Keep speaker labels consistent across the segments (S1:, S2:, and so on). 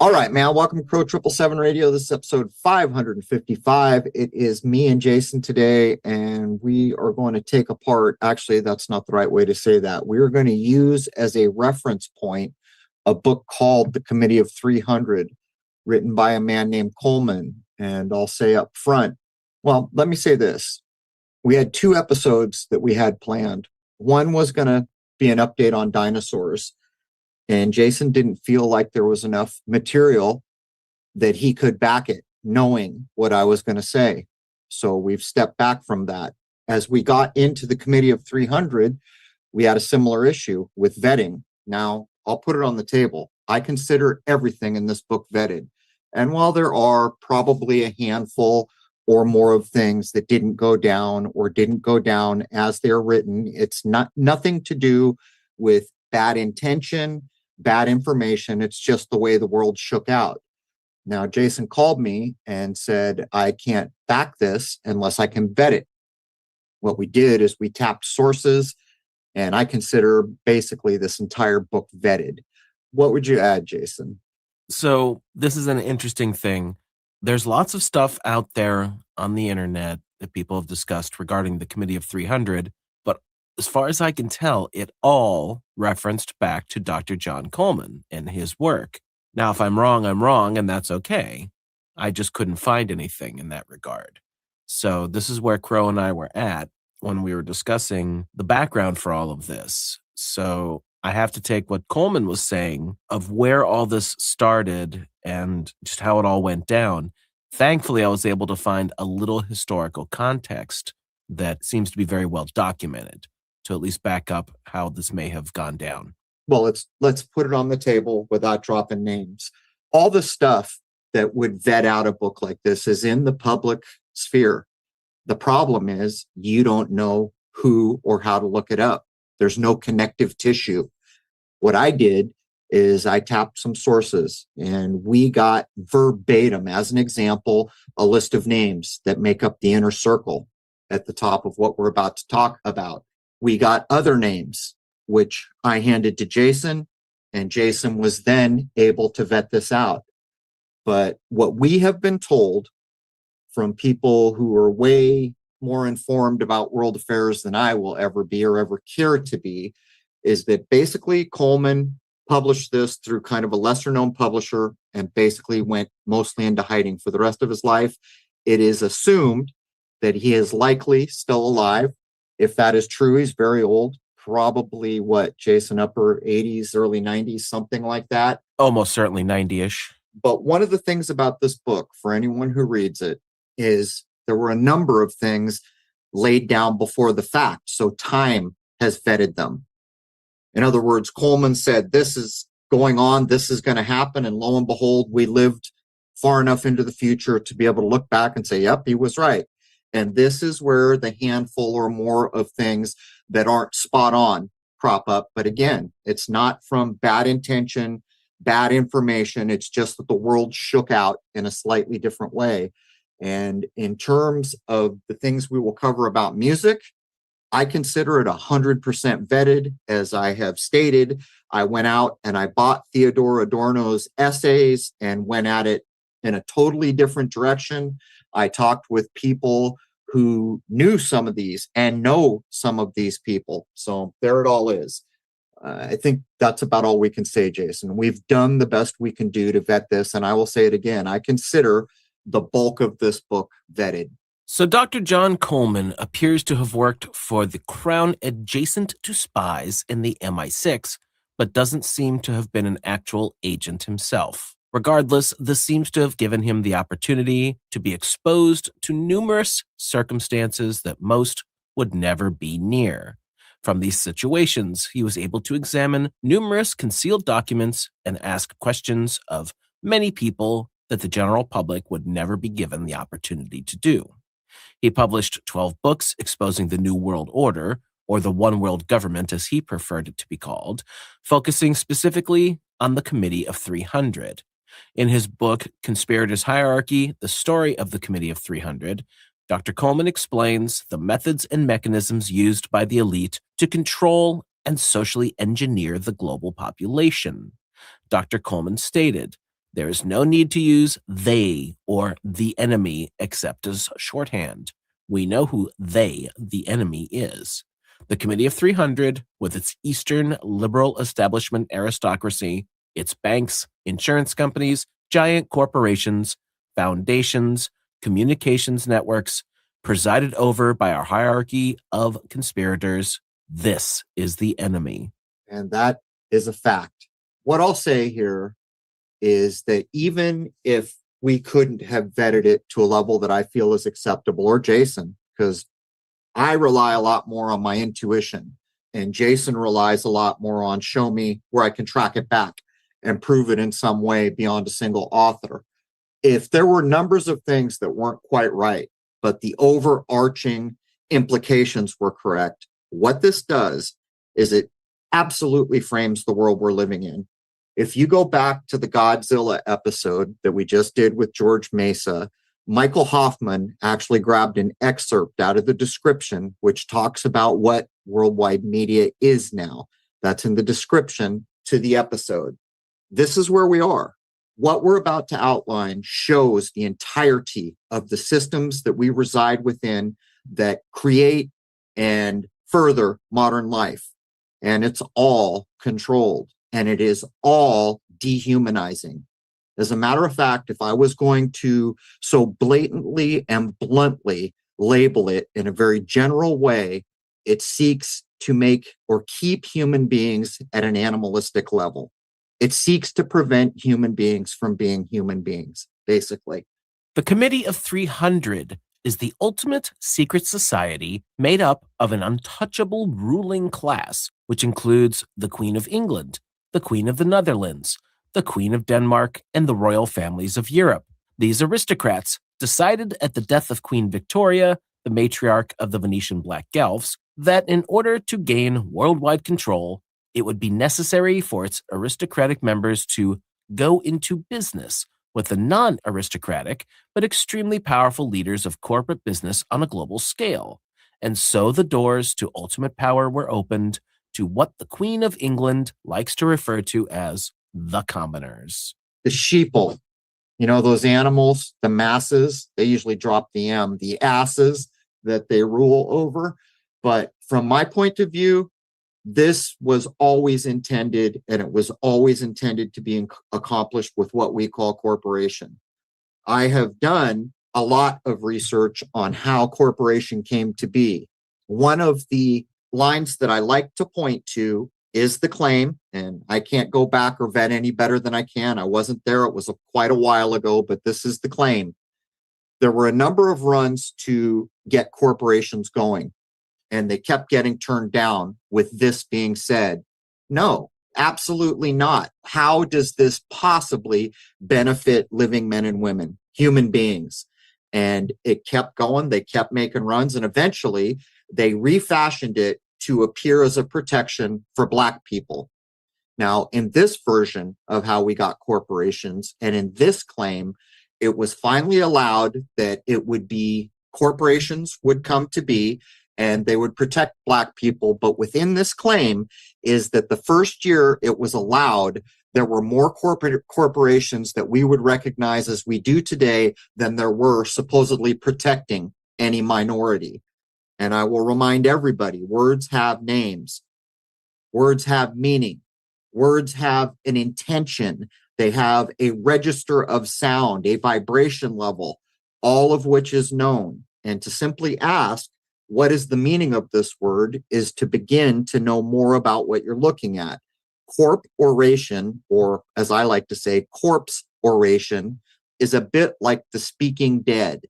S1: All right, man. Welcome to Crow 777 Radio. This is episode 555. It is me and Jason today, and we are going to take apart. Actually, that's not the right way to say that. We are going to use as a reference point a book called The Committee of 300, written by a man named Coleman. And I'll say up front, well, let me say this. We had two episodes that we had planned. One was going to be an update on dinosaurs. And Jason didn't feel like there was enough material that he could back it, knowing what I was going to say. So we've stepped back from that. As we got into the Committee of 300, we had a similar issue with vetting. Now, I'll put it on the table. I consider everything in this book vetted. And while there are probably a handful or more of things that didn't go down as they're written, it's nothing to do with bad intention, bad information. It's just the way the world shook out. Now, Jason called me and said, I can't back this unless I can vet it. What we did is we tapped sources, and I consider basically this entire book vetted. What would you add, Jason?
S2: So this is an interesting thing. There's lots of stuff out there on the internet that people have discussed regarding the Committee of 300, but as far as I can tell, it all referenced back to Dr. John Coleman and his work. Now, if I'm wrong, I'm wrong, and that's okay. I just couldn't find anything in that regard. So this is where Crow and I were at when we were discussing the background for all of this. So I have to take what Coleman was saying of where all this started and just how it all went down. Thankfully, I was able to find a little historical context that seems to be very well documented to at least back up how this may have gone down.
S1: Well, let's put it on the table without dropping names. All the stuff that would vet out a book like this is in the public sphere. The problem is you don't know who or how to look it up. There's no connective tissue. What I did is I tapped some sources, and we got verbatim, as an example, a list of names that make up the inner circle at the top of what we're about to talk about. We got other names, which I handed to Jason, and Jason was then able to vet this out. But what we have been told from people who are way more informed about world affairs than I will ever be or ever care to be is that basically Coleman published this through kind of a lesser known publisher and basically went mostly into hiding for the rest of his life. It is assumed that he is likely still alive. If that is true, he's very old, probably Jason, upper 80s, early 90s, something like that.
S2: Almost certainly 90-ish.
S1: But one of the things about this book, for anyone who reads it, is there were a number of things laid down before the fact. So time has vetted them. In other words, Coleman said, this is going on, this is going to happen. And lo and behold, we lived far enough into the future to be able to look back and say, yep, he was right. And this is where the handful or more of things that aren't spot on crop up. But again, it's not from bad intention, bad information. It's just that the world shook out in a slightly different way. And in terms of the things we will cover about music, I consider it 100% vetted. As I have stated, I went out and I bought Theodore Adorno's essays and went at it in a totally different direction. I talked with people who knew some of these and know some of these people. So there it all is. I think that's about all we can say, Jason. We've done the best we can do to vet this. And I will say it again, I consider the bulk of this book vetted.
S2: So Dr. John Coleman appears to have worked for the Crown adjacent to spies in the MI6, but doesn't seem to have been an actual agent himself. Regardless, this seems to have given him the opportunity to be exposed to numerous circumstances that most would never be near. From these situations, he was able to examine numerous concealed documents and ask questions of many people that the general public would never be given the opportunity to do. He published 12 books exposing the New World Order, or the One World Government as he preferred it to be called, focusing specifically on the Committee of 300. In his book, Conspirators' Hierarchy, The Story of the Committee of 300, Dr. Coleman explains the methods and mechanisms used by the elite to control and socially engineer the global population. Dr. Coleman stated, There is no need to use they or the enemy except as shorthand. We know who they, the enemy, is. The Committee of 300, with its Eastern liberal establishment aristocracy, its banks, insurance companies, giant corporations, foundations, communications networks, presided over by our hierarchy of conspirators. This is the enemy.
S1: And that is a fact. What I'll say here is that even if we couldn't have vetted it to a level that I feel is acceptable, or Jason, because I rely a lot more on my intuition, and Jason relies a lot more on show me where I can track it back and prove it in some way beyond a single author. If there were numbers of things that weren't quite right, but the overarching implications were correct, what this does is it absolutely frames the world we're living in. If you go back to the Godzilla episode that we just did with George Mesa, Michael Hoffman actually grabbed an excerpt out of the description, which talks about what worldwide media is now. That's in the description to the episode. This is where we are. What we're about to outline shows the entirety of the systems that we reside within that create and further modern life. And it's all controlled, and it is all dehumanizing. As a matter of fact, if I was going to so blatantly and bluntly label it in a very general way, it seeks to make or keep human beings at an animalistic level. It seeks to prevent human beings from being human beings, basically.
S2: The Committee of 300 is the ultimate secret society made up of an untouchable ruling class, which includes the Queen of England, the Queen of the Netherlands, the Queen of Denmark, and the royal families of Europe. These aristocrats decided at the death of Queen Victoria, the matriarch of the Venetian Black Guelphs, that in order to gain worldwide control, it would be necessary for its aristocratic members to go into business with the non-aristocratic but extremely powerful leaders of corporate business on a global scale. And so the doors to ultimate power were opened to what the Queen of England likes to refer to as the commoners.
S1: The sheeple, those animals, the masses, they usually drop the M, the asses that they rule over. But from my point of view, this was always intended, and it was always intended to be accomplished with what we call corporation. I have done a lot of research on how corporation came to be. One of the lines that I like to point to is the claim, and I can't go back or vet any better than I can. I wasn't there. It was quite a while ago, but this is the claim. There were a number of runs to get corporations going, and they kept getting turned down with this being said. No, absolutely not. How does this possibly benefit living men and women, human beings? And it kept going. They kept making runs, and eventually they refashioned it to appear as a protection for Black people. Now, in this version of how we got corporations, and in this claim, it was finally allowed that it would be corporations would come to be, and they would protect Black people. But within this claim is that the first year it was allowed, there were more corporations that we would recognize as we do today than there were supposedly protecting any minority. And I will remind everybody, words have names. Words have meaning. Words have an intention. They have a register of sound, a vibration level, all of which is known. And to simply ask, what is the meaning of this word, is to begin to know more about what you're looking at. Corp oration, or as I like to say, corpse oration, is a bit like the speaking dead,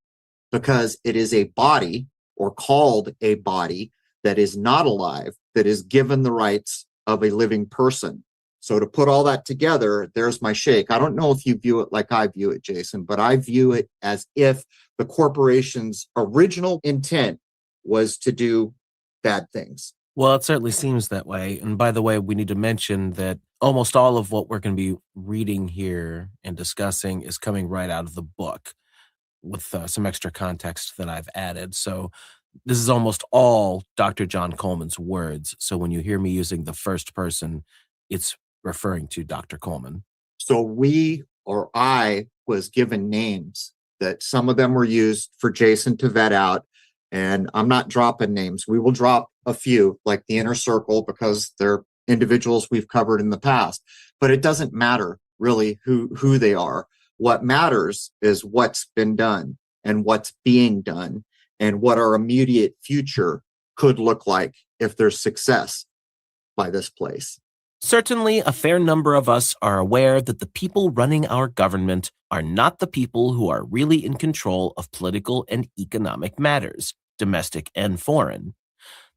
S1: because it is a body, or called a body, that is not alive, that is given the rights of a living person. So to put all that together, there's my shake. I don't know if you view it like I view it, Jason, but I view it as if the corporation's original intent was to do bad things.
S2: Well, it certainly seems that way. And by the way, we need to mention that almost all of what we're going to be reading here and discussing is coming right out of the book, with some extra context that I've added. So this is almost all Dr. John Coleman's words. So when you hear me using the first person, it's referring to Dr. Coleman.
S1: So we or I was given names that some of them were used for Jason to vet out. And I'm not dropping names. We will drop a few, like the inner circle, because they're individuals we've covered in the past. But it doesn't matter really who they are. What matters is what's been done and what's being done and what our immediate future could look like if there's success by this place.
S2: Certainly, a fair number of us are aware that the people running our government are not the people who are really in control of political and economic matters, domestic and foreign.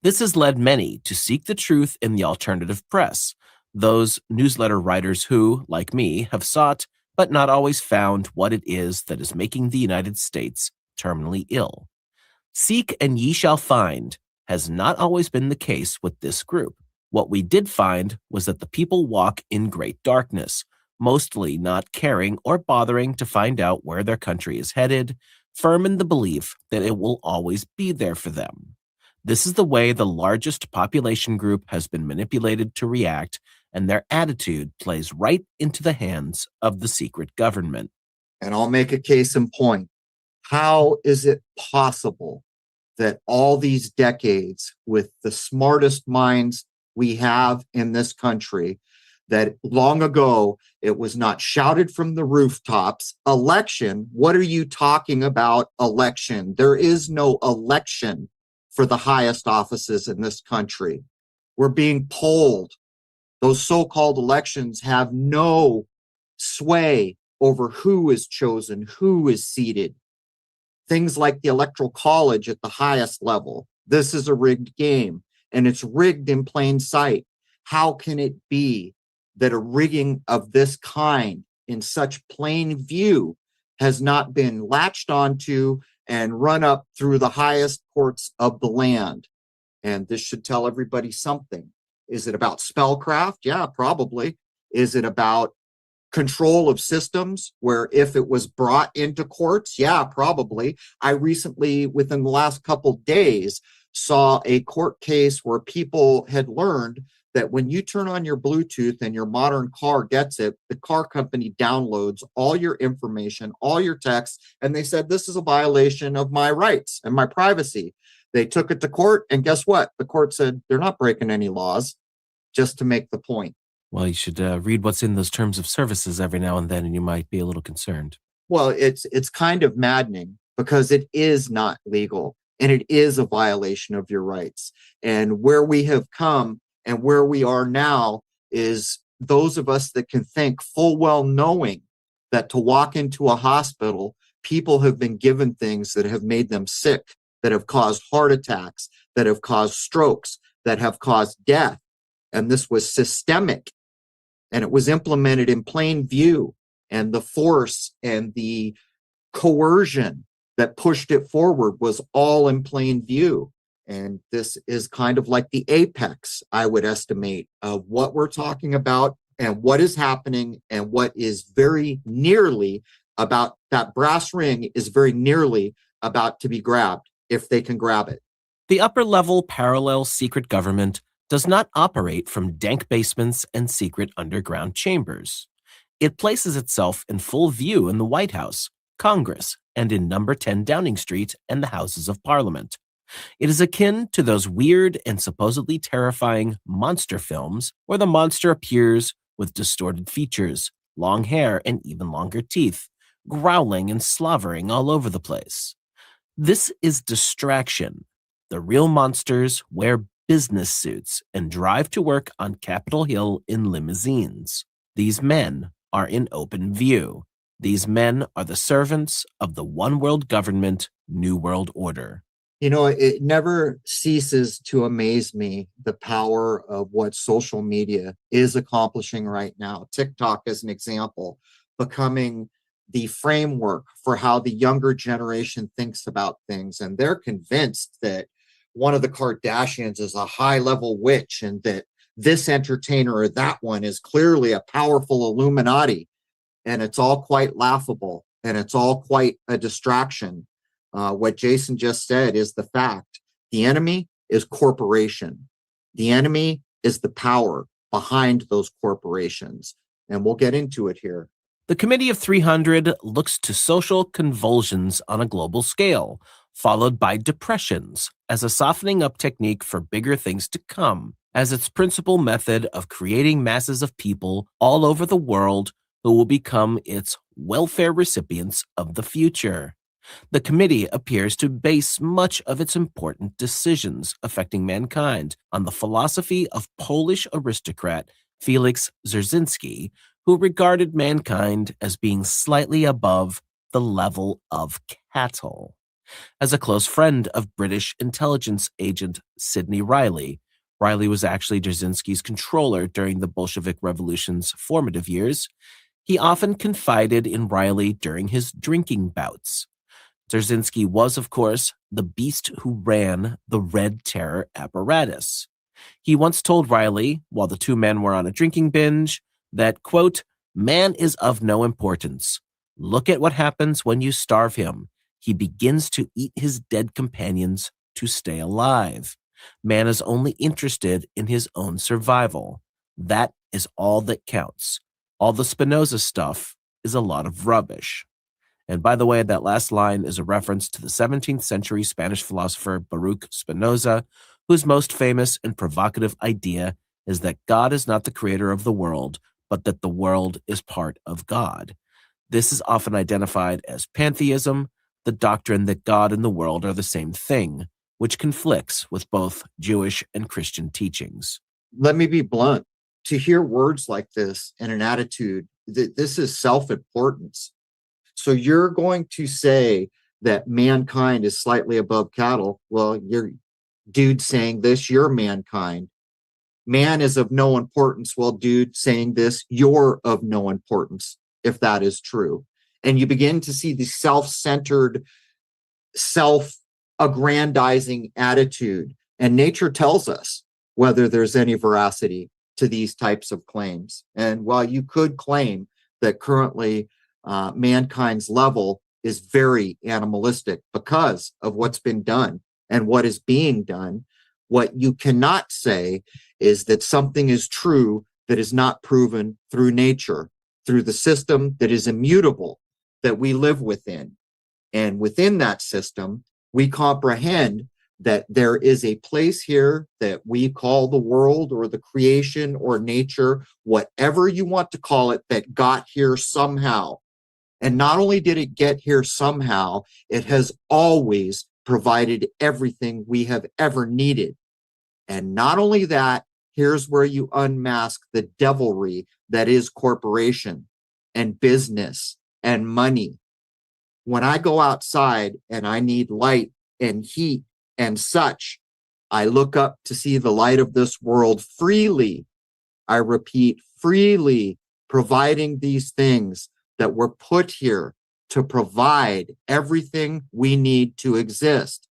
S2: This has led many to seek the truth in the alternative press, those newsletter writers who, like me, have sought but not always found what it is that is making the United States terminally ill. Seek and ye shall find has not always been the case with this group. What we did find was that the people walk in great darkness, mostly not caring or bothering to find out where their country is headed, firm in the belief that it will always be there for them. This is the way the largest population group has been manipulated to react, and their attitude plays right into the hands of the secret government.
S1: And I'll make a case in point. How is it possible that all these decades with the smartest minds we have in this country, that long ago it was not shouted from the rooftops, election? What are you talking about, election? There is no election for the highest offices in this country. We're being polled. Those so-called elections have no sway over who is chosen, who is seated. Things like the Electoral College at the highest level. This is a rigged game, and it's rigged in plain sight. How can it be that a rigging of this kind in such plain view has not been latched onto and run up through the highest courts of the land? And this should tell everybody something. Is it about spellcraft? Yeah, probably. Is it about control of systems where if it was brought into courts? Yeah, probably. I recently, within the last couple days, saw a court case where people had learned that when you turn on your Bluetooth and your modern car gets it, the car company downloads all your information, all your texts, and they said, this is a violation of my rights and my privacy. They took it to court, and guess what? The court said they're not breaking any laws, just to make the point.
S2: Well, you should read what's in those terms of services every now and then, and you might be a little concerned.
S1: Well, it's kind of maddening because it is not legal and it is a violation of your rights. And where we have come and where we are now is those of us that can think full well knowing that to walk into a hospital, people have been given things that have made them sick, that have caused heart attacks, that have caused strokes, that have caused death. And this was systemic. And it was implemented in plain view, and the force and the coercion that pushed it forward was all in plain view. And this is kind of like the apex, I would estimate, of what we're talking about and what is happening and what is very nearly about, that brass ring is very nearly about to be grabbed, if they can grab it.
S2: The upper-level parallel secret government does not operate from dank basements and secret underground chambers. It places itself in full view in the White House, Congress, and in number 10 Downing Street and the Houses of Parliament. It is akin to those weird and supposedly terrifying monster films where the monster appears with distorted features, long hair, and even longer teeth, growling and slavering all over the place. This is distraction. The real monsters wear business suits and drive to work on Capitol Hill in limousines. These men are in open view. These men are the servants of the one world government, New World Order.
S1: You know, it never ceases to amaze me the power of what social media is accomplishing right now. TikTok, as an example, becoming the framework for how the younger generation thinks about things. And they're convinced that one of the Kardashians is a high-level witch and that this entertainer or that one is clearly a powerful Illuminati. And it's all quite laughable and it's all quite a distraction. What Jason just said is the fact. The enemy is corporation. The enemy is the power behind those corporations. And we'll get into it here.
S2: The Committee of 300 looks to social convulsions on a global scale, followed by depressions as a softening up technique for bigger things to come, as its principal method of creating masses of people all over the world who will become its welfare recipients of the future. The committee appears to base much of its important decisions affecting mankind on the philosophy of Polish aristocrat Felix Dzerzhinsky, who regarded mankind as being slightly above the level of cattle. As a close friend of British intelligence agent Sidney Riley, Riley was actually Dzerzhinsky's controller during the Bolshevik Revolution's formative years. He often confided in Riley during his drinking bouts. Dzerzhinsky was, of course, the beast who ran the Red Terror apparatus. He once told Riley, while the two men were on a drinking binge, that, quote, "Man is of no importance. Look at what happens when you starve him. He begins to eat his dead companions to stay alive. Man is only interested in his own survival. That is all that counts. All the Spinoza stuff is a lot of rubbish." And by the way, that last line is a reference to the 17th century Spanish philosopher Baruch Spinoza, whose most famous and provocative idea is that God is not the creator of the world, but that the world is part of God. This is often identified as pantheism, the doctrine that God and the world are the same thing, which conflicts with both Jewish and Christian teachings.
S1: Let me be blunt. To hear words like this and an attitude that this is self-importance. So you're going to say that mankind is slightly above cattle. Well, you're dude saying this, you're mankind. Man is of no importance. Well, dude saying this, you're of no importance, if that is true. And you begin to see the self-centered, self-aggrandizing attitude. And nature tells us whether there's any veracity to these types of claims. And while you could claim that currently mankind's level is very animalistic because of what's been done and what is being done, what you cannot say is that something is true that is not proven through nature, through the system that is immutable that we live within. And within that system, we comprehend that there is a place here that we call the world or the creation or nature, whatever you want to call it, that got here somehow. And not only did it get here somehow, it has always provided everything we have ever needed. And not only that, here's where you unmask the devilry that is corporation and business and money. When I go outside and I need light and heat and such, I look up to see the light of this world freely. I repeat, freely providing these things that were put here to provide everything we need to exist.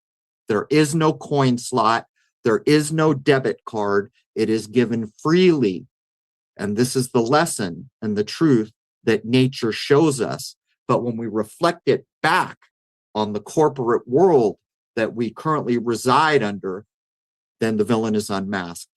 S1: There is no coin slot. There is no debit card. It is given freely. And this is the lesson and the truth that nature shows us. But when we reflect it back on the corporate world that we currently reside under, then the villain is unmasked.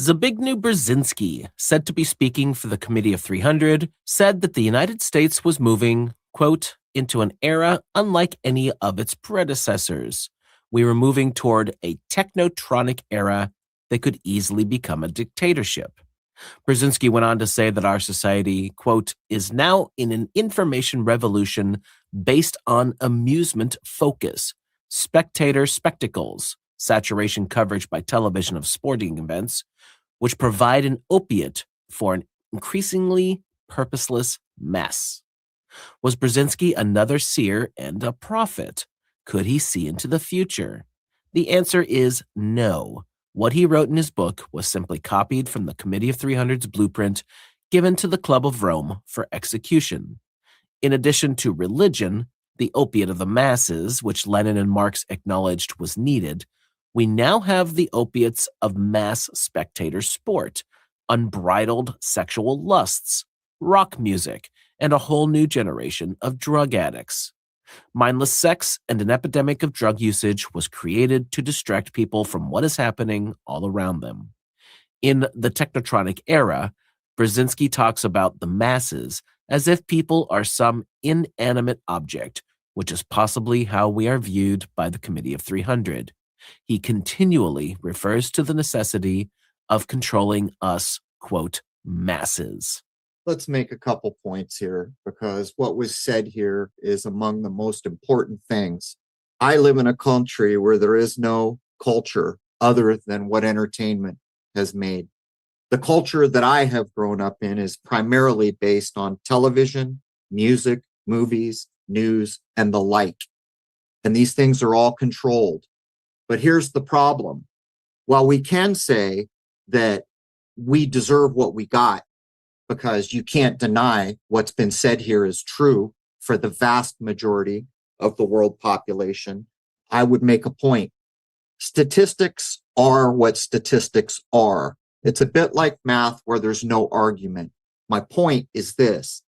S2: Zbigniew Brzezinski, said to be speaking for the Committee of 300, said that the United States was moving, quote, into an era unlike any of its predecessors. We were moving toward a technotronic era that could easily become a dictatorship. Brzezinski went on to say that our society, quote, is now in an information revolution based on amusement focus, spectator spectacles, saturation coverage by television of sporting events, which provide an opiate for an increasingly purposeless mess. Was Brzezinski another seer and a prophet? Could he see into the future? The answer is no. What he wrote in his book was simply copied from the Committee of 300's blueprint given to the Club of Rome for execution. In addition to religion, the opiate of the masses, which Lenin and Marx acknowledged was needed, we now have the opiates of mass spectator sport, unbridled sexual lusts, rock music, and a whole new generation of drug addicts. Mindless sex and an epidemic of drug usage was created to distract people from what is happening all around them. In the technotronic era, Brzezinski talks about the masses as if people are some inanimate object, which is possibly how we are viewed by the Committee of 300. He continually refers to the necessity of controlling us, quote, masses.
S1: Let's make a couple points here because what was said here is among the most important things. I live in a country where there is no culture other than what entertainment has made. The culture that I have grown up in is primarily based on television, music, movies, news, and the like. And these things are all controlled. But here's the problem. While we can say that we deserve what we got, because you can't deny what's been said here is true for the vast majority of the world population, I would make a point. Statistics are what statistics are. It's a bit like math where there's no argument. My point is this.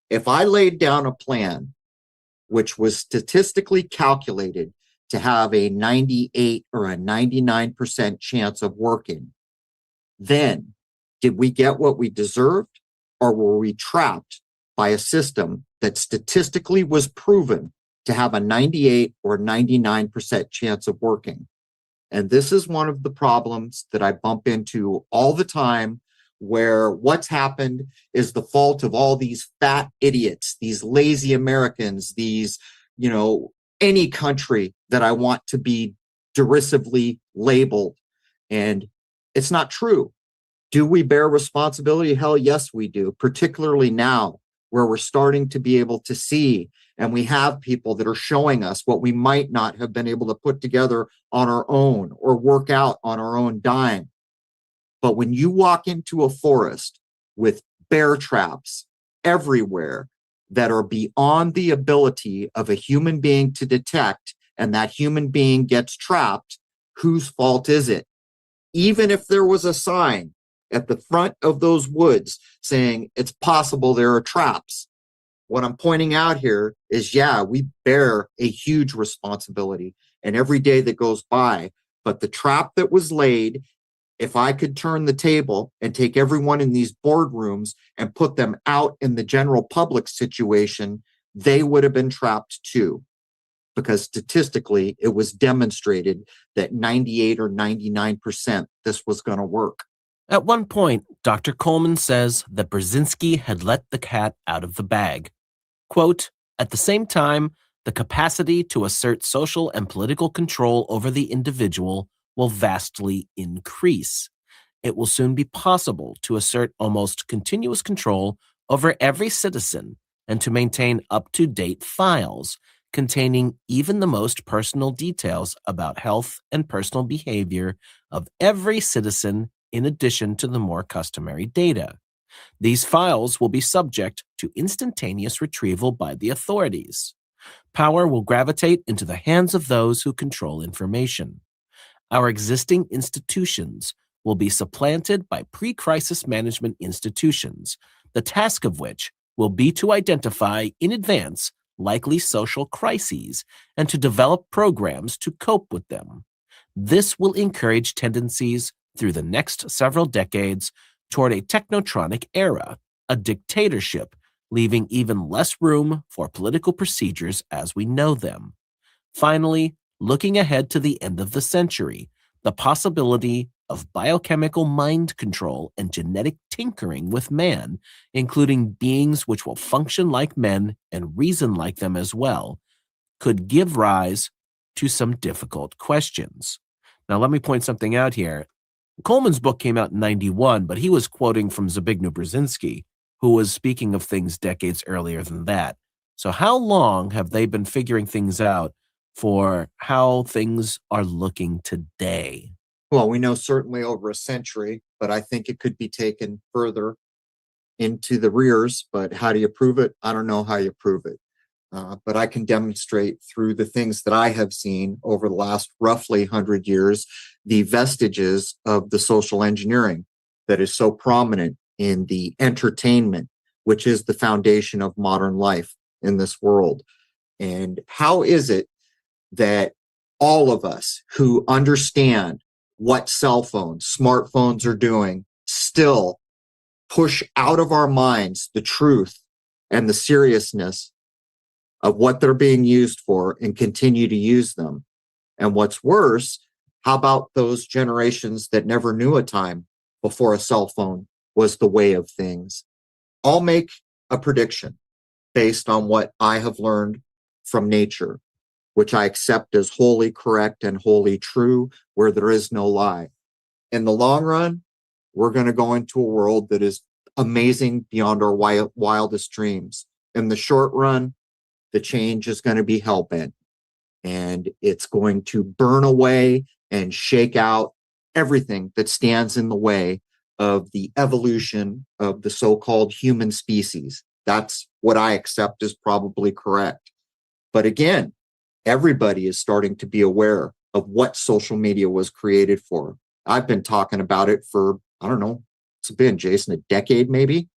S1: If I laid down a plan which was statistically calculated to have a 98 or a 99% chance of working, then did we get what we deserved, or were we trapped by a system that statistically was proven to have a 98 or 99% chance of working? And this is one of the problems that I bump into all the time, where what's happened is the fault of all these fat idiots, these lazy Americans, these, any country that I want to be derisively labeled. And it's not true. Do we bear responsibility? Hell yes, we do, particularly now where we're starting to be able to see, and we have people that are showing us what we might not have been able to put together on our own or work out on our own dime. But when you walk into a forest with bear traps everywhere that are beyond the ability of a human being to detect, and that human being gets trapped, whose fault is it? Even if there was a sign at the front of those woods saying it's possible there are traps, what I'm pointing out here is, yeah, we bear a huge responsibility, and every day that goes by, but the trap that was laid, if I could turn the table and take everyone in these boardrooms and put them out in the general public situation, they would have been trapped too. Because statistically, it was demonstrated that 98 or 99% this was going to work.
S2: At one point, Dr. Coleman says that Brzezinski had let the cat out of the bag. Quote, at the same time, the capacity to assert social and political control over the individual will vastly increase. It will soon be possible to assert almost continuous control over every citizen and to maintain up-to-date files containing even the most personal details about health and personal behavior of every citizen in addition to the more customary data. These files will be subject to instantaneous retrieval by the authorities. Power will gravitate into the hands of those who control information. Our existing institutions will be supplanted by pre-crisis management institutions, the task of which will be to identify in advance likely social crises and to develop programs to cope with them. This will encourage tendencies through the next several decades toward a technotronic era, a dictatorship, leaving even less room for political procedures as we know them. Finally, looking ahead to the end of the century, the possibility of biochemical mind control and genetic tinkering with man, including beings which will function like men and reason like them as well, could give rise to some difficult questions. Now, let me point something out here. Coleman's book came out in 91, but he was quoting from Zbigniew Brzezinski, who was speaking of things decades earlier than that. So how long have they been figuring things out for how things are looking today?
S1: Well, we know certainly over a century, but I think it could be taken further into the rears. But how do you prove it? I don't know how you prove it. But I can demonstrate through the things that I have seen over the last roughly 100 years, the vestiges of the social engineering that is so prominent in the entertainment, which is the foundation of modern life in this world. And how is it that all of us who understand what cell phones, smartphones are doing, still push out of our minds the truth and the seriousness of what they're being used for and continue to use them. And what's worse, how about those generations that never knew a time before a cell phone was the way of things? I'll make a prediction based on what I have learned from nature, which I accept as wholly correct and wholly true, where there is no lie. In the long run, we're going to go into a world that is amazing beyond our wildest dreams. In the short run, the change is going to be hell-bent, and it's going to burn away and shake out everything that stands in the way of the evolution of the so-called human species. That's what I accept is probably correct. But again, everybody is starting to be aware of what social media was created for. I've been talking about it for, I don't know, it's been, Jason, a decade maybe.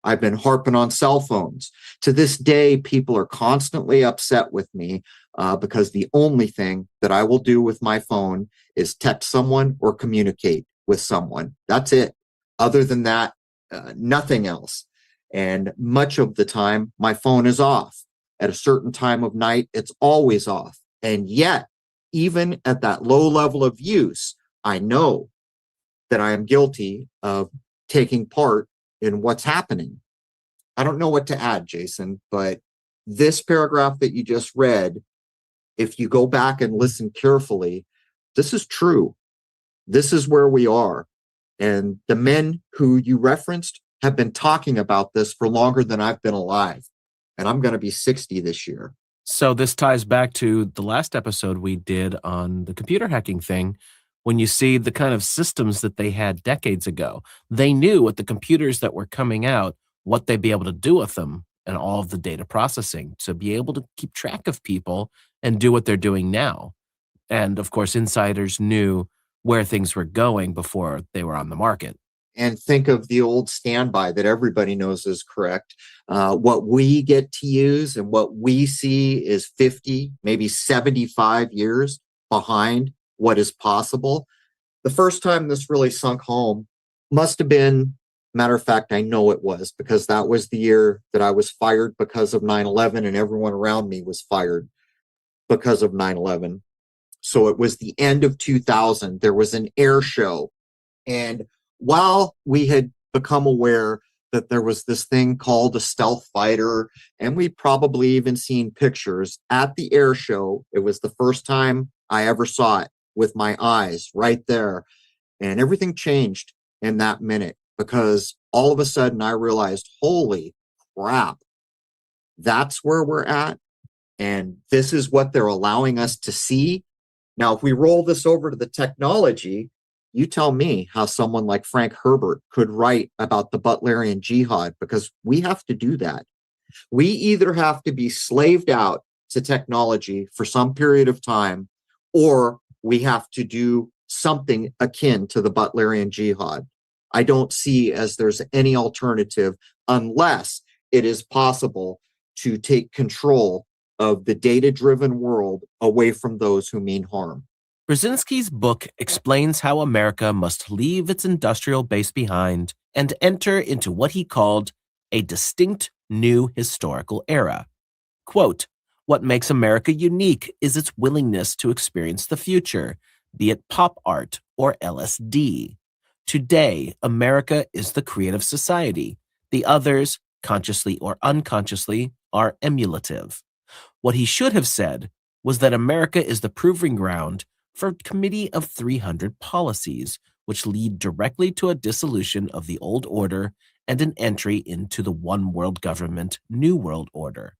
S1: I've been harping on cell phones. To this day, people are constantly upset with me because the only thing that I will do with my phone is text someone or communicate with someone. That's it. Other than that, nothing else. And much of the time, my phone is off. At a certain time of night, it's always off. And yet, even at that low level of use, I know that I am guilty of taking part in what's happening. I don't know what to add, Jason, but this paragraph that you just read, if you go back and listen carefully, this is true. This is where we are. And the men who you referenced have been talking about this for longer than I've been alive. And I'm going to be 60 this year.
S2: So this ties back to the last episode we did on the computer hacking thing. When you see the kind of systems that they had decades ago, they knew with the computers that were coming out, what they'd be able to do with them and all of the data processing to be able to keep track of people and do what they're doing now. And of course, insiders knew where things were going before they were on the market.
S1: And think of the old standby that everybody knows is correct. What we get to use and what we see is 50, maybe 75 years behind what is possible. The first time this really sunk home must have been, matter of fact, I know it was, because that was the year that I was fired because of 9/11 and everyone around me was fired because of 9/11. So it was the end of 2000. There was an air show. And while we had become aware that there was this thing called a stealth fighter, and we'd probably even seen pictures at the air show, it was the first time I ever saw it with my eyes right there. And everything changed in that minute because all of a sudden I realized, holy crap, that's where we're at. And this is what they're allowing us to see. Now, if we roll this over to the technology, you tell me how someone like Frank Herbert could write about the Butlerian Jihad, because we have to do that. We either have to be slaved out to technology for some period of time, or we have to do something akin to the Butlerian Jihad. I don't see as there's any alternative unless it is possible to take control of the data-driven world away from those who mean harm.
S2: Brzezinski's book explains how America must leave its industrial base behind and enter into what he called a distinct new historical era. Quote, "What makes America unique is its willingness to experience the future, be it pop art or LSD. Today, America is the creative society. The others, consciously or unconsciously, are emulative." What he should have said was that America is the proving ground for a committee of 300 policies, which lead directly to a dissolution of the old order and an entry into the one world government, new world order.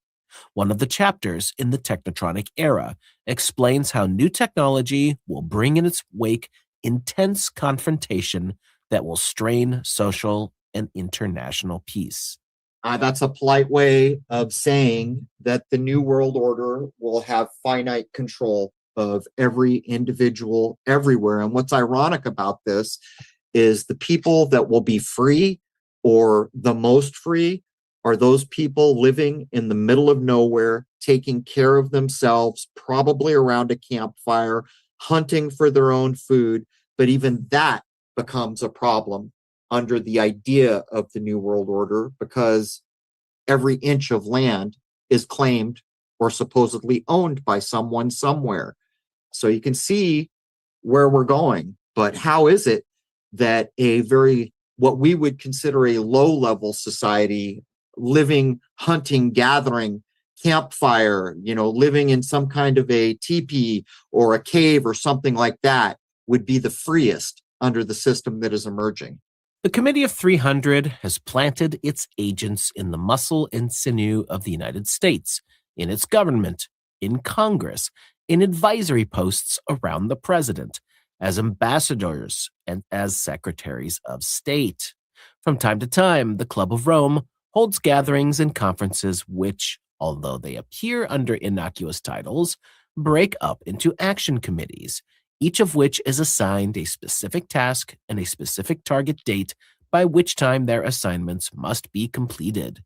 S2: One of the chapters in the Technotronic era explains how new technology will bring in its wake intense confrontation that will strain social and international peace.
S1: That's a polite way of saying that the New World Order will have finite control of every individual everywhere. And what's ironic about this is the people that will be free or the most free are those people living in the middle of nowhere, taking care of themselves, probably around a campfire, hunting for their own food. But even that becomes a problem under the idea of the New World Order, because every inch of land is claimed or supposedly owned by someone somewhere. So you can see where we're going. But how is it that what we would consider a low-level society, living, hunting, gathering, campfire, living in some kind of a teepee or a cave or something like that, would be the freest under the system that is emerging?
S2: The Committee of 300 has planted its agents in the muscle and sinew of the United States, in its government, in Congress, in advisory posts around the president, as ambassadors and as secretaries of state. From time to time, the Club of Rome holds gatherings and conferences which, although they appear under innocuous titles, break up into action committees, each of which is assigned a specific task and a specific target date by which time their assignments must be completed.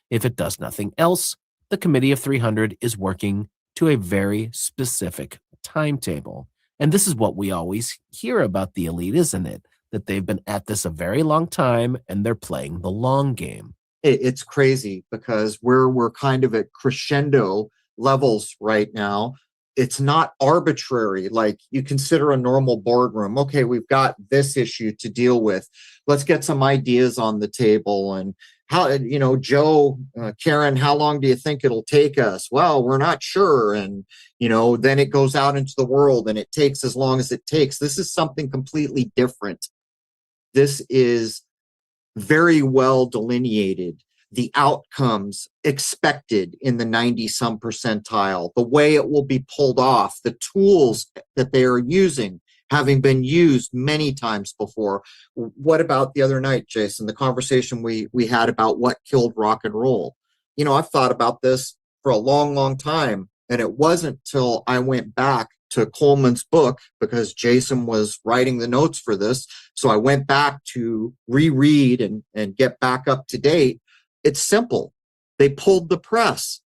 S2: If it does nothing else, the Committee of 300 is working to a very specific timetable. And this is what we always hear about the elite, isn't it? That they've been at this a very long time and they're playing the long game.
S1: It's crazy because we're kind of at crescendo levels right now. It's not arbitrary. Like, you consider a normal boardroom. Okay, we've got this issue to deal with. Let's get some ideas on the table. And how, Joe, Karen, how long do you think it'll take us? Well, we're not sure. And, then it goes out into the world and it takes as long as it takes. This is something completely different. This is very well delineated. The outcomes expected in the 90-some percentile, the way it will be pulled off, the tools that they are using, having been used many times before. What about the other night, Jason, the conversation we had about what killed rock and roll? I've thought about this for a long, long time, and it wasn't till I went back to Coleman's book, because Jason was writing the notes for this. So I went back to reread and get back up to date. It's simple. They pulled the press.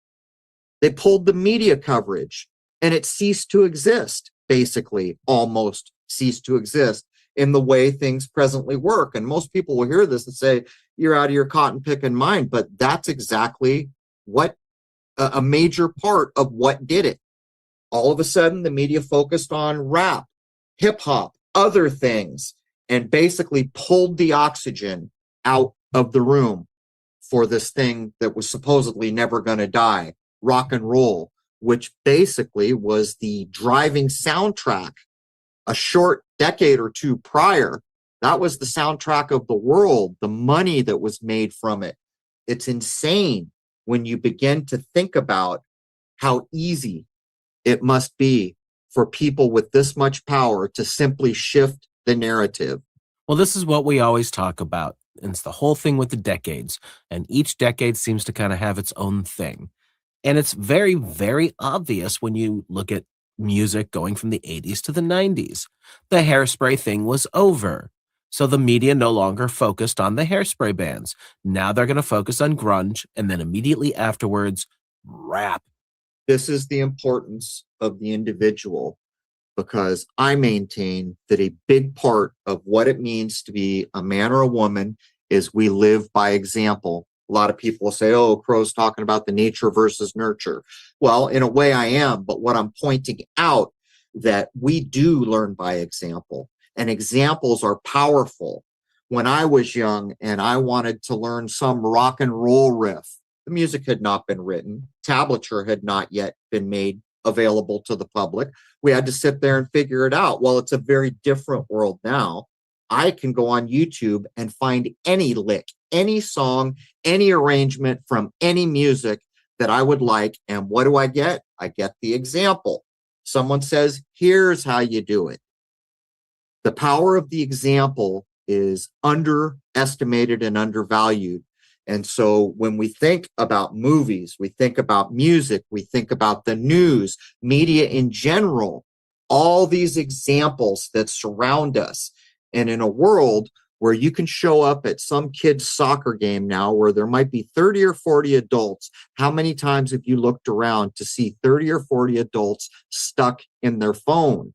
S1: They pulled the media coverage, and it ceased to exist, basically, almost ceased to exist in the way things presently work. And most people will hear this and say, you're out of your cotton picking mind, but that's exactly what a major part of what did it. All of a sudden, the media focused on rap, hip hop, other things, and basically pulled the oxygen out of the room for this thing that was supposedly never going to die, rock and roll, which basically was the driving soundtrack a short decade or two prior. That was the soundtrack of the world, the money that was made from it. It's insane when you begin to think about how easy it must be for people with this much power to simply shift the narrative.
S2: Well, this is what we always talk about. It's the whole thing with the decades, and each decade seems to kind of have its own thing. And it's very, very obvious when you look at music going from the 80s to the 90s. The Hairspray thing was over. So the media no longer focused on the Hairspray bands. Now they're going to focus on grunge, and then immediately afterwards, rap.
S1: This is the importance of the individual, because I maintain that a big part of what it means to be a man or a woman is we live by example. A lot of people will say, oh, Crow's talking about the nature versus nurture. Well, in a way I am, but what I'm pointing out that we do learn by example, and examples are powerful. When I was young and I wanted to learn some rock and roll riff, the music had not been written. Tablature had not yet been made available to the public. We had to sit there and figure it out. Well, it's a very different world now. I can go on YouTube and find any lick, any song, any arrangement from any music that I would like. And what do I get? I get the example. Someone says, here's how you do it. The power of the example is underestimated and undervalued. And so when we think about movies, we think about music, we think about the news, media in general, all these examples that surround us. And in a world where you can show up at some kid's soccer game now where there might be 30 or 40 adults, how many times have you looked around to see 30 or 40 adults stuck in their phone?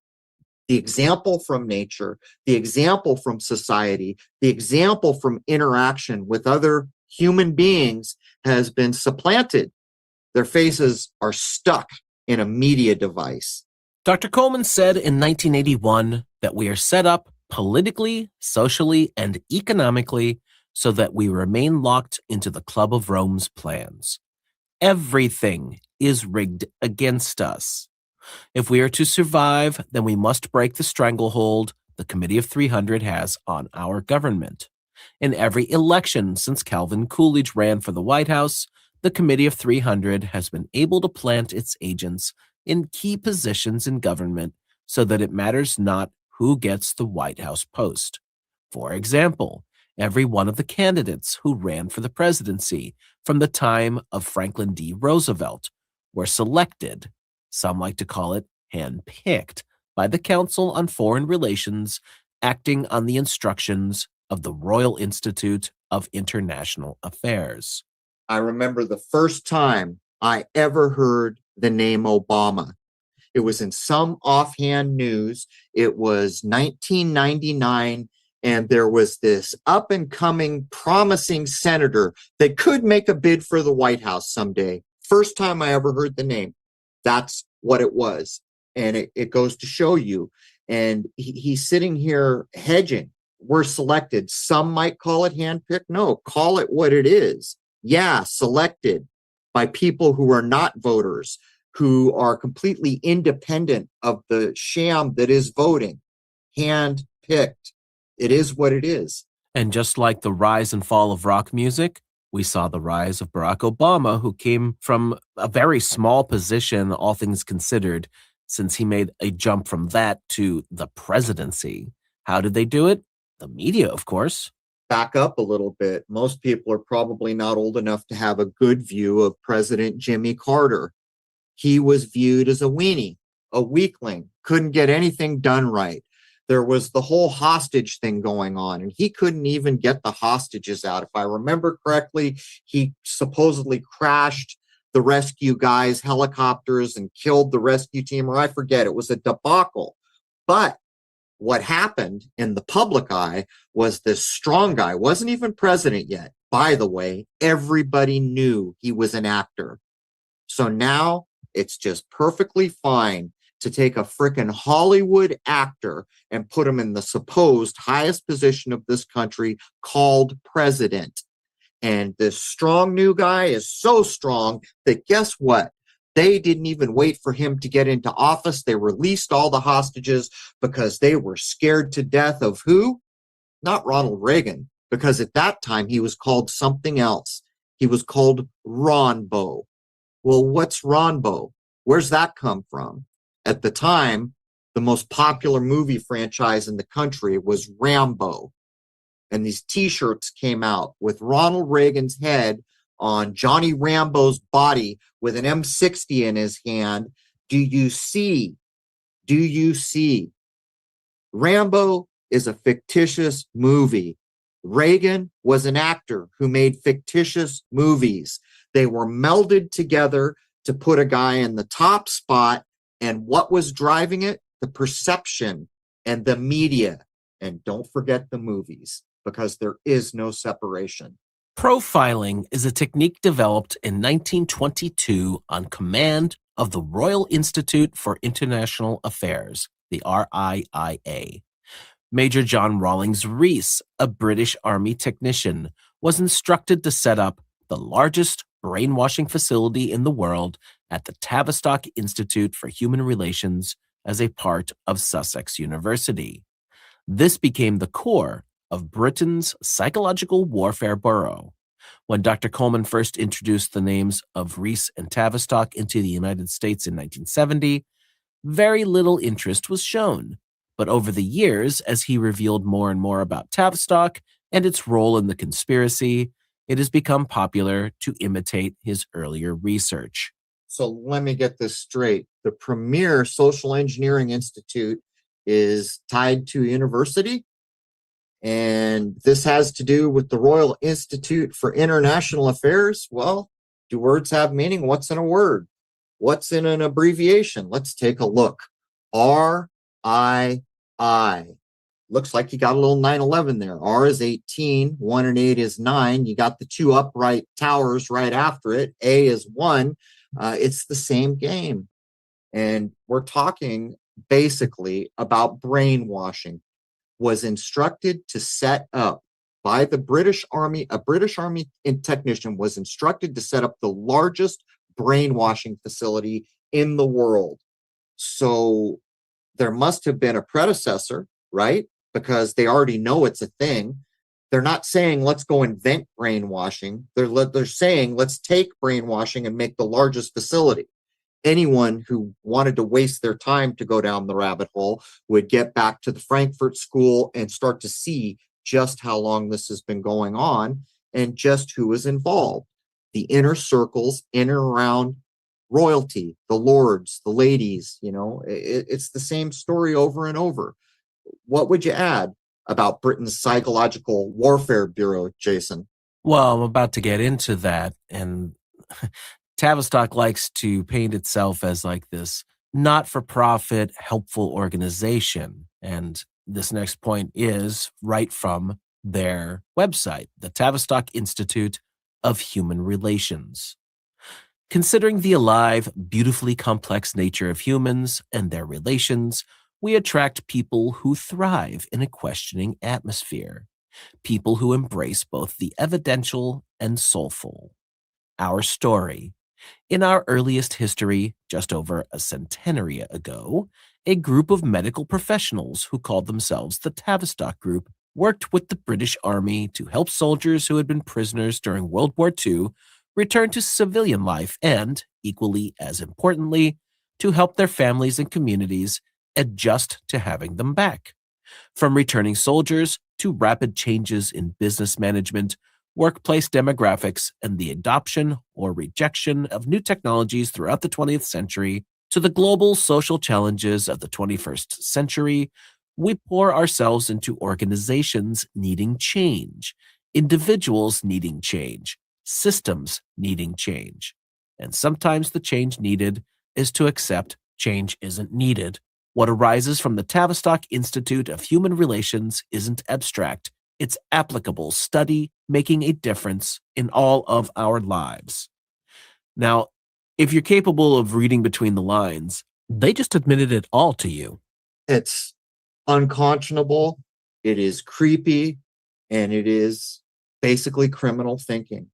S1: The example from nature, the example from society, the example from interaction with other human beings has been supplanted. Their faces are stuck in a media device.
S2: Dr. Coleman said in 1981 that we are set up politically, socially, and economically so that we remain locked into the Club of Rome's plans. Everything is rigged against us. If we are to survive, then we must break the stranglehold the Committee of 300 has on our government. In every election since Calvin Coolidge ran for the White House, the Committee of 300 has been able to plant its agents in key positions in government so that it matters not who gets the White House post. For example, every one of the candidates who ran for the presidency from the time of Franklin D. Roosevelt were selected, some like to call it handpicked, by the Council on Foreign Relations, acting on the instructions of the Royal Institute of International Affairs.
S1: I remember the first time I ever heard the name Obama. It was in some offhand news. It was 1999, and there was this up-and-coming, promising senator that could make a bid for the White House someday. First time I ever heard the name. That's what it was. And it goes to show you. And he's sitting here hedging. We're selected. Some might call it handpicked. No, call it what it is. Yeah, selected by people who are not voters, who are completely independent of the sham that is voting. Hand-picked. It is what it is.
S2: And just like the rise and fall of rock music, we saw the rise of Barack Obama, who came from a very small position, all things considered, since he made a jump from that to the presidency. How did they do it? The media, of course.
S1: Back up a little bit. Most people are probably not old enough to have a good view of President Jimmy Carter. He was viewed as a weenie, a weakling, couldn't get anything done right. There was the whole hostage thing going on, and he couldn't even get the hostages out. If I remember correctly, he supposedly crashed the rescue guys' helicopters and killed the rescue team, or I forget. It was a debacle. But what happened in the public eye was this strong guy, wasn't even president yet. By the way, everybody knew he was an actor. So now it's just perfectly fine to take a frickin' Hollywood actor and put him in the supposed highest position of this country called president. And this strong new guy is so strong that guess what? They didn't even wait for him to get into office. They released all the hostages because they were scared to death of who? Not Ronald Reagan, because at that time he was called something else. He was called Ronbo. Well, what's Ronbo? Where's that come from? At the time, the most popular movie franchise in the country was Rambo. And these t-shirts came out with Ronald Reagan's head on Johnny Rambo's body with an M60 in his hand. Do you see? Do you see? Rambo is a fictitious movie. Reagan was an actor who made fictitious movies. They were melded together to put a guy in the top spot. And what was driving it? The perception and the media. And don't forget the movies, because there is no separation.
S2: Profiling is a technique developed in 1922 on command of the Royal Institute for International Affairs, the RIIA. Major John Rawlings Rees, a British Army technician, was instructed to set up the largest brainwashing facility in the world at the Tavistock Institute for Human Relations as a part of Sussex University. This became the core of Britain's Psychological Warfare Bureau. When Dr. Coleman first introduced the names of Rees and Tavistock into the United States in 1970, very little interest was shown. But over the years, as he revealed more and more about Tavistock and its role in the conspiracy, it has become popular to imitate his earlier research.
S1: So let me get this straight. The premier social engineering institute is tied to a university, and this has to do with the Royal Institute for International Affairs. Well, do words have meaning? What's in a word? What's in an abbreviation? Let's take a look. RII. looks like you got a little 911 there. R is 18, 1 and 8 is 9. You got the two upright towers right after it. A is 1. It's the same game. And we're talking basically about brainwashing. Was instructed to set up by the British Army, a British Army technician was instructed to set up the largest brainwashing facility in the world. So there must have been a predecessor, right? Because they already know it's a thing. They're not saying, let's go invent brainwashing. They're saying, let's take brainwashing and make the largest facility. Anyone who wanted to waste their time to go down the rabbit hole would get back to the Frankfurt School and start to see just how long this has been going on and just who is involved. The inner circles in and around royalty, the lords, the ladies, it's the same story over and over. What would you add about Britain's Psychological Warfare Bureau, Jason?
S2: Well, I'm about to get into that. And Tavistock likes to paint itself as like this not-for-profit, helpful organization. And this next point is right from their website, the Tavistock Institute of Human Relations. Considering the alive, beautifully complex nature of humans and their relations, we attract people who thrive in a questioning atmosphere, people who embrace both the evidential and soulful. Our story. In our earliest history, just over a centenary ago, a group of medical professionals who called themselves the Tavistock Group worked with the British Army to help soldiers who had been prisoners during World War II return to civilian life and, equally as importantly, to help their families and communities adjust to having them back. From returning soldiers to rapid changes in business management, workplace demographics, and the adoption or rejection of new technologies throughout the 20th century, to the global social challenges of the 21st century, we pour ourselves into organizations needing change, individuals needing change, systems needing change. And sometimes the change needed is to accept change isn't needed. What arises from the Tavistock Institute of Human Relations isn't abstract. It's applicable study making a difference in all of our lives. Now, if you're capable of reading between the lines, they just admitted it all to you.
S1: It's unconscionable, it is creepy, and it is basically criminal thinking.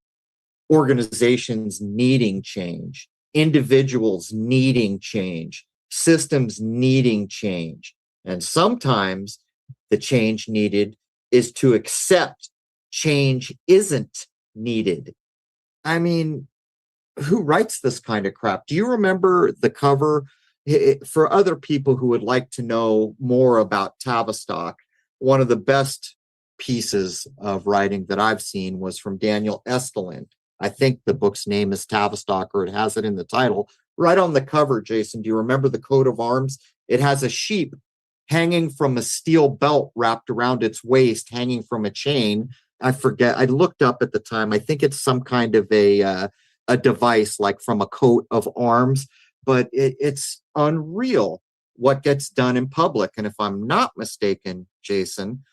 S1: Organizations needing change, individuals needing change, systems needing change. And sometimes the change needed is to accept change isn't needed. I mean, who writes this kind of crap? Do you remember the cover? For other people who would like to know more about Tavistock, one of the best pieces of writing that I've seen was from Daniel Estulin. I think the book's name is Tavistock, or it has it in the title. Right on the cover, Jason, do you remember the coat of arms? It has a sheep hanging from a steel belt wrapped around its waist, hanging from a chain. I forget. I looked up at the time. I think it's some kind of a device like from a coat of arms, but it's unreal what gets done in public. And if I'm not mistaken, Jason,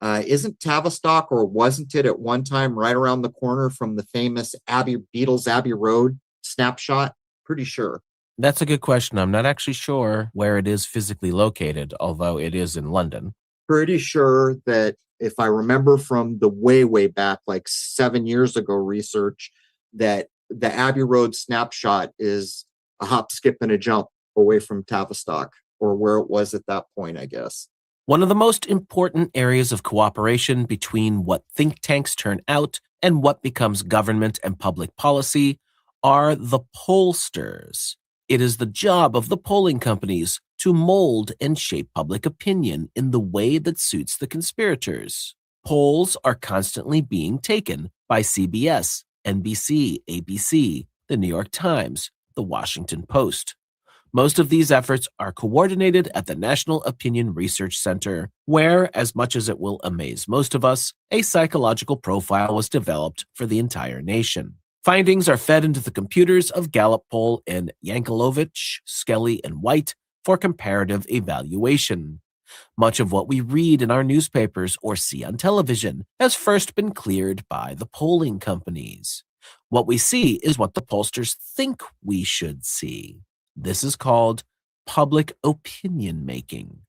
S1: isn't Tavistock, or wasn't it at one time right around the corner from the famous Beatles Abbey Road snapshot? Pretty sure.
S2: That's a good question. I'm not actually sure where it is physically located, although it is in London.
S1: Pretty sure that if I remember from the way back, like 7 years ago research, that the Abbey Road snapshot is a hop, skip, and a jump away from Tavistock, or where it was at that point, I guess.
S2: One of the most important areas of cooperation between what think tanks turn out and what becomes government and public policy are the pollsters. It is the job of the polling companies to mold and shape public opinion in the way that suits the conspirators. Polls are constantly being taken by CBS, NBC, ABC, the New York Times, the Washington Post. Most of these efforts are coordinated at the National Opinion Research Center, where, as much as it will amaze most of us, a psychological profile was developed for the entire nation. Findings are fed into the computers of Gallup Poll and Yankelovich, Skelly, and White for comparative evaluation. Much of what we read in our newspapers or see on television has first been cleared by the polling companies. What we see is what the pollsters think we should see. This is called public opinion making.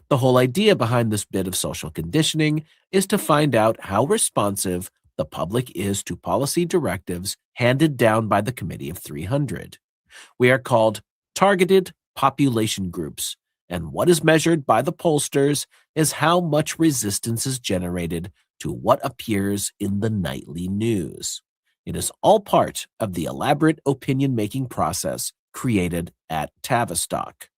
S2: The whole idea behind this bit of social conditioning is to find out how responsive the public is to policy directives handed down by the Committee of 300. We are called targeted population groups, and what is measured by the pollsters is how much resistance is generated to what appears in the nightly news. It is all part of the elaborate opinion-making process created at Tavistock.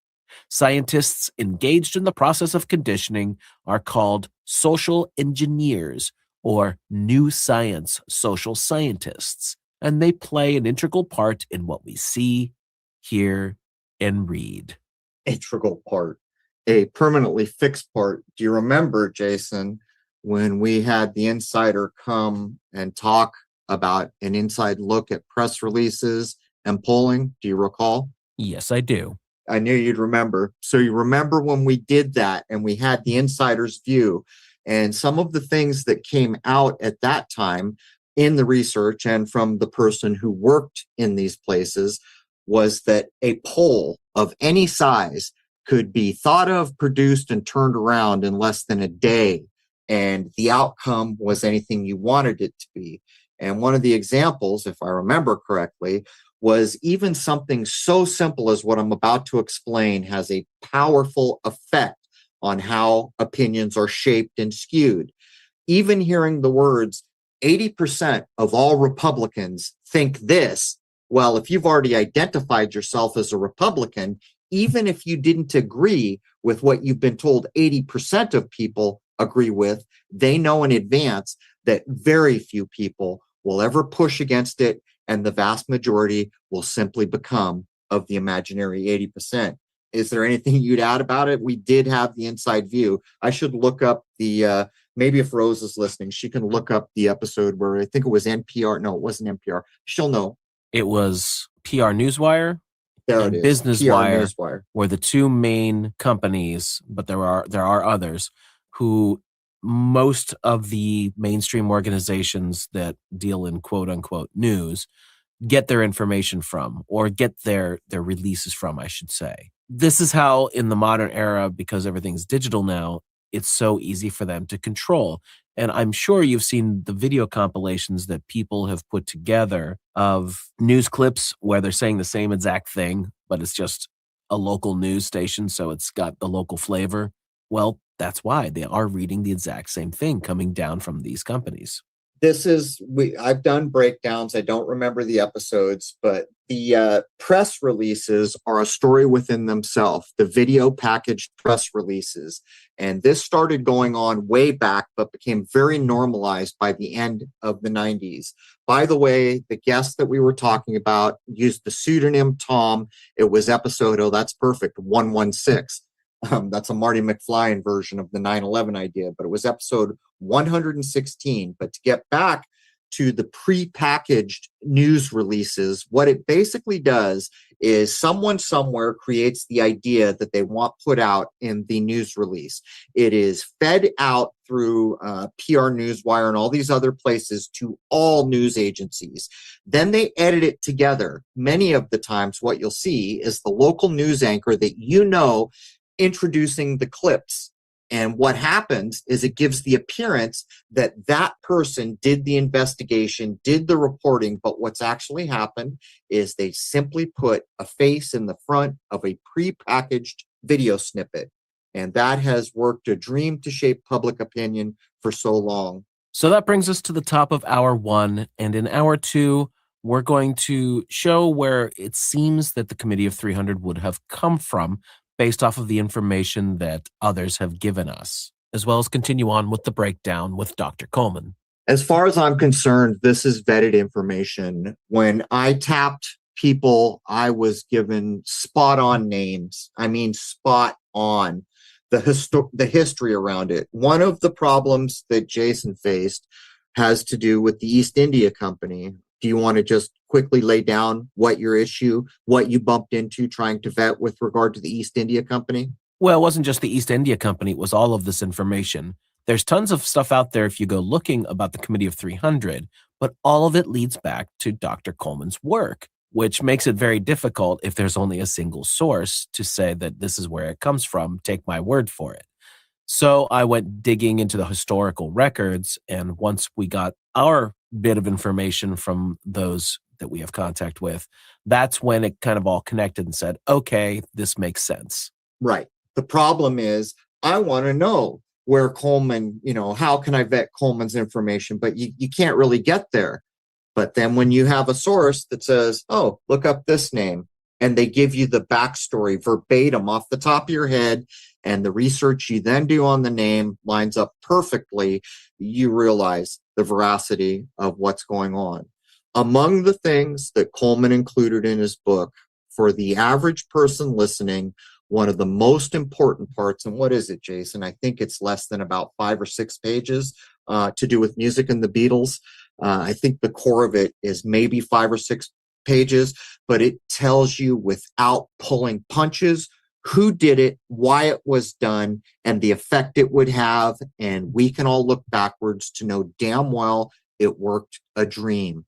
S2: Scientists engaged in the process of conditioning are called social engineers or new science social scientists, and they play an integral part in what we see, hear, and read.
S1: Integral part, a permanently fixed part. Do you remember, Jason, when we had the insider come and talk about an inside look at press releases and polling? Do you recall?
S2: Yes, I do.
S1: I knew you'd remember. So you remember when we did that and we had the insider's view, and some of the things that came out at that time in the research and from the person who worked in these places was that a poll of any size could be thought of, produced, and turned around in less than a day. And the outcome was anything you wanted it to be. And one of the examples, if I remember correctly, was even something so simple as what I'm about to explain has a powerful effect on how opinions are shaped and skewed. Even hearing the words, 80% of all Republicans think this. Well, if you've already identified yourself as a Republican, even if you didn't agree with what you've been told 80% of people agree with, they know in advance that very few people will ever push against it, and the vast majority will simply become of the imaginary 80%. Is there anything you'd add about it? We did have the inside view. I should look up the, maybe if Rose is listening, she can look up the episode where I think it was NPR. No, it wasn't NPR. She'll know.
S2: It was PR Newswire
S1: There
S2: and
S1: it is.
S2: Business
S1: PR
S2: Wire
S1: Newswire.
S2: were the two main companies, but there are others who most of the mainstream organizations that deal in quote unquote news get their information from, or get their releases from, I should say. This is how in the modern era, because everything's digital now, it's so easy for them to control. And I'm sure you've seen the video compilations that people have put together of news clips where they're saying the same exact thing, but it's just a local news station, so it's got the local flavor. Well, that's why they are reading the exact same thing coming down from these companies.
S1: I've done breakdowns. I don't remember the episodes, but the press releases are a story within themselves, the video packaged press releases. And this started going on way back, but became very normalized by the end of the 90s. By the way, the guest that we were talking about used the pseudonym Tom. It was episode, oh, that's perfect, 116. That's a Marty McFly version of the 9/11 idea, but it was episode 116. But to get back to the pre-packaged news releases, what it basically does is someone somewhere creates the idea that they want put out in the news release. It is fed out through PR Newswire and all these other places to all news agencies. Then they edit it together. Many of the times what you'll see is the local news anchor that you know introducing the clips. And what happens is it gives the appearance that that person did the investigation, did the reporting, but what's actually happened is they simply put a face in the front of a pre-packaged video snippet. And that has worked a dream to shape public opinion for so long.
S2: So that brings us to the top of hour one. And in hour two, we're going to show where it seems that the Committee of 300 would have come from, based off of the information that others have given us, as well as continue on with the breakdown with Dr. Coleman.
S1: As far as I'm concerned, this is vetted information. When I tapped people, I was given spot on names. I mean, spot on. The history around it. One of the problems that Jason faced has to do with the East India Company. Do you want to just quickly lay down what your issue, what you bumped into trying to vet with regard to the East India Company?
S2: Well, it wasn't just the East India Company, it was all of this information. There's tons of stuff out there if you go looking about the Committee of 300, but all of it leads back to Dr. Coleman's work, which makes it very difficult if there's only a single source to say that this is where it comes from, take my word for it. So I went digging into the historical records, and once we got our bit of information from those that we have contact with, that's when it kind of all connected and said, okay, this makes sense.
S1: Right. The problem is I want to know where Coleman, how can I vet Coleman's information? But you can't really get there. But then when you have a source that says, oh, look up this name, and they give you the backstory verbatim off the top of your head, and the research you then do on the name lines up perfectly, you realize the veracity of what's going on. Among the things that Coleman included in his book, for the average person listening, one of the most important parts, and what is it, Jason? I think it's less than about 5 or 6 pages to do with music and the Beatles. I think the core of it is maybe 5 or 6 pages, but it tells you without pulling punches who did it, why it was done, and the effect it would have. And we can all look backwards to know damn well it worked a dream.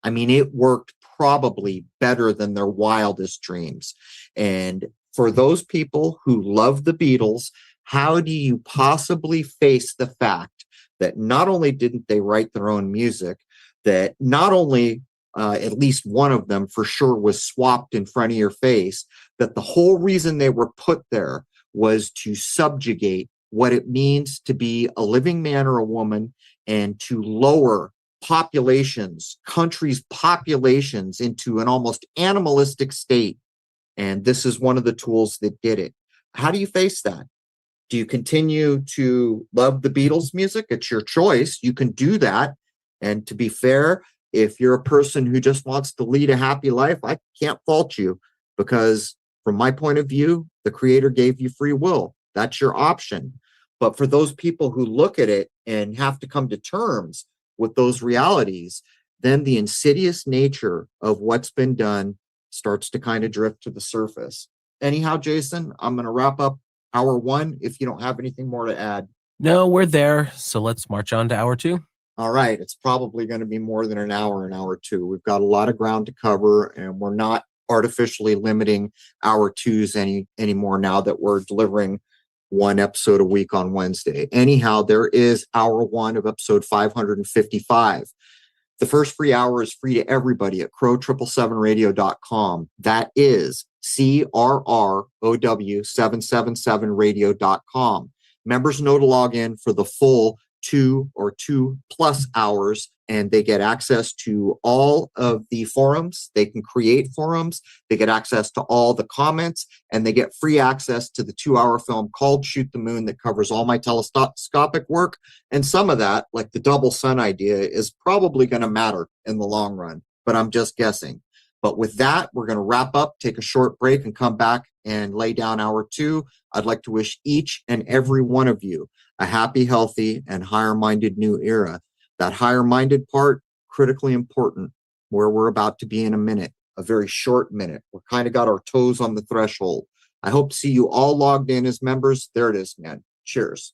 S1: I mean, it worked probably better than their wildest dreams. And for those people who love the Beatles, how do you possibly face the fact that not only didn't they write their own music, that not only at least one of them for sure was swapped in front of your face, that the whole reason they were put there was to subjugate what it means to be a living man or a woman, and to lower populations, countries' populations into an almost animalistic state. And this is one of the tools that did it. How do you face that? Do you continue to love the Beatles music? It's your choice. You can do that. And to be fair, if you're a person who just wants to lead a happy life, I can't fault you, because from my point of view, the creator gave you free will. That's your option. But for those people who look at it and have to come to terms with those realities, then the insidious nature of what's been done starts to kind of drift to the surface. Anyhow, Jason, I'm going to wrap up hour 1 if you don't have anything more to add.
S2: No, we're there. So let's march on to hour 2.
S1: All right. It's probably going to be more than an hour in hour 2. We've got a lot of ground to cover, and we're not artificially limiting hour 2s anymore now that we're delivering 1 episode a week on Wednesday. Anyhow, there is hour 1 of episode 555. The first free hour is free to everybody at crow777radio.com. That is CRROW777radio.com. Members know to log in for the full 2 or 2+ hours, and they get access to all of the forums. They can create forums. They get access to all the comments, and they get free access to the 2-hour film called Shoot the Moon that covers all my telescopic work. And some of that, like the double sun idea, is probably going to matter in the long run, but I'm just guessing. But with that, we're going to wrap up, take a short break, and come back and lay down hour 2. I'd like to wish each and every one of you a happy, healthy, and higher-minded new era. That higher-minded part, critically important, where we're about to be in a minute, a very short minute. We're kind of got our toes on the threshold. I hope to see you all logged in as members. There it is, man. Cheers.